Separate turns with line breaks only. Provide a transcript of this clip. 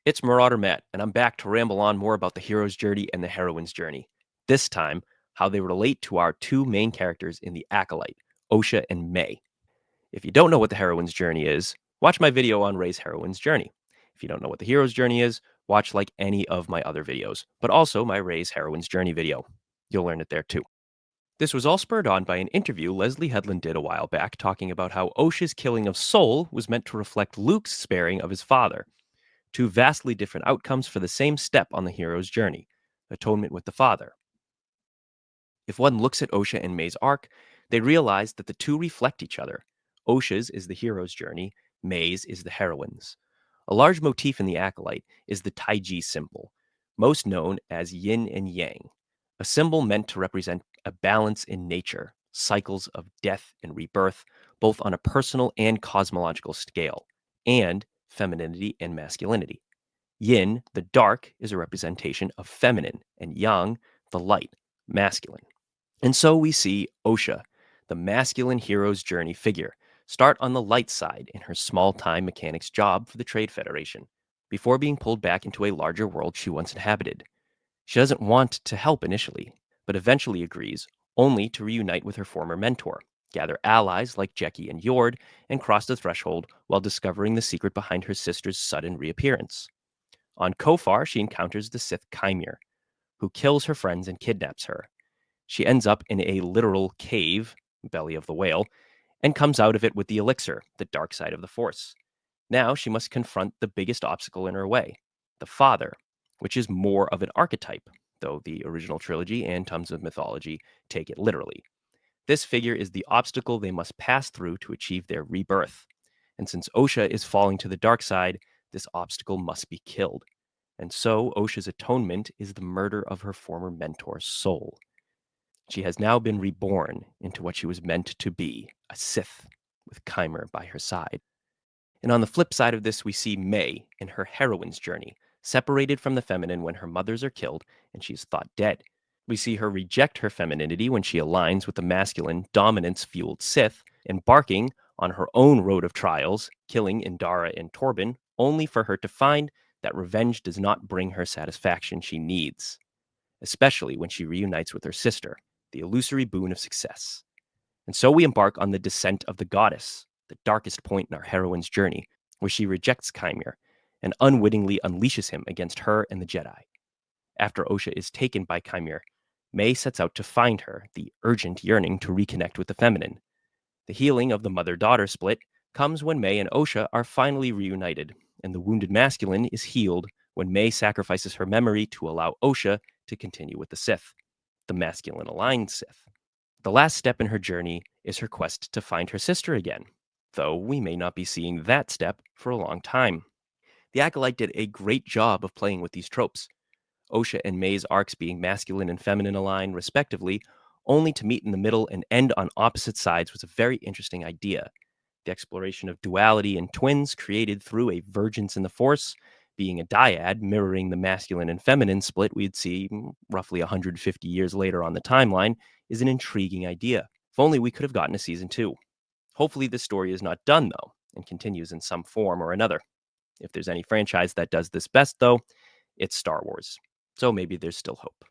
It's Marauder Matt, and I'm back to ramble on more about the hero's journey and the heroine's journey. This time, how they relate to our two main characters in the Acolyte, Osha and Mae. If you don't know what the heroine's journey is, watch my video on Ray's heroine's journey. If you don't know what the hero's journey is, watch like any of my other videos, but also my Ray's heroine's journey video. You'll learn it there too. This was all spurred on by an interview Leslie Headland did a while back talking about how Osha's killing of Soul was meant to reflect Luke's sparing of his father. Two vastly different outcomes for the same step on the hero's journey, atonement with the father. If one looks at Osha and Mae's arc, they realize that the two reflect each other. Osha's is the hero's journey, Mae's is the heroine's. A large motif in the Acolyte is the Taiji symbol, most known as yin and yang, a symbol meant to represent a balance in nature, cycles of death and rebirth, both on a personal and cosmological scale, and femininity and masculinity. Yin, the dark, is a representation of feminine, and yang, the light, masculine. And so we see Osha, the masculine hero's journey figure, start on the light side in her small-time mechanic's job for the Trade Federation, before being pulled back into a larger world she once inhabited. She doesn't want to help initially, but eventually agrees, only to reunite with her former mentor, gather allies like Jecki and Yord, and cross the threshold while discovering the secret behind her sister's sudden reappearance. On Kofar, she encounters the Sith Chimere, who kills her friends and kidnaps her. She ends up in a literal cave, belly of the whale, and comes out of it with the elixir, the dark side of the Force. Now she must confront the biggest obstacle in her way, the father, which is more of an archetype, though the original trilogy and tons of mythology take it literally. This figure is the obstacle they must pass through to achieve their rebirth. And since Osha is falling to the dark side, this obstacle must be killed. And so Osha's atonement is the murder of her former mentor's soul. She has now been reborn into what she was meant to be, a Sith, with Chimere by her side. And on the flip side of this, we see Mae in her heroine's journey, separated from the feminine when her mothers are killed and she is thought dead. We see her reject her femininity when she aligns with the masculine, dominance-fueled Sith, embarking on her own road of trials, killing Indara and Torben, only for her to find that revenge does not bring her satisfaction she needs, especially when she reunites with her sister, the illusory boon of success. And so we embark on the descent of the goddess, the darkest point in our heroine's journey, where she rejects Chimere and unwittingly unleashes him against her and the Jedi. After Osha is taken by Chimere, Mae sets out to find her, the urgent yearning to reconnect with the feminine. The healing of the mother-daughter split comes when Mae and Osha are finally reunited, and the wounded masculine is healed when Mae sacrifices her memory to allow Osha to continue with the Sith, the masculine-aligned Sith. The last step in her journey is her quest to find her sister again, though we may not be seeing that step for a long time. The Acolyte did a great job of playing with these tropes, Osha and Mae's arcs being masculine and feminine aligned, respectively, only to meet in the middle and end on opposite sides was a very interesting idea. The exploration of duality in twins created through a Vergence in the Force, being a dyad mirroring the masculine and feminine split we'd see roughly 150 years later on the timeline, is an intriguing idea. If only we could have gotten a season 2. Hopefully this story is not done, though, and continues in some form or another. If there's any franchise that does this best, though, it's Star Wars. So maybe there's still hope.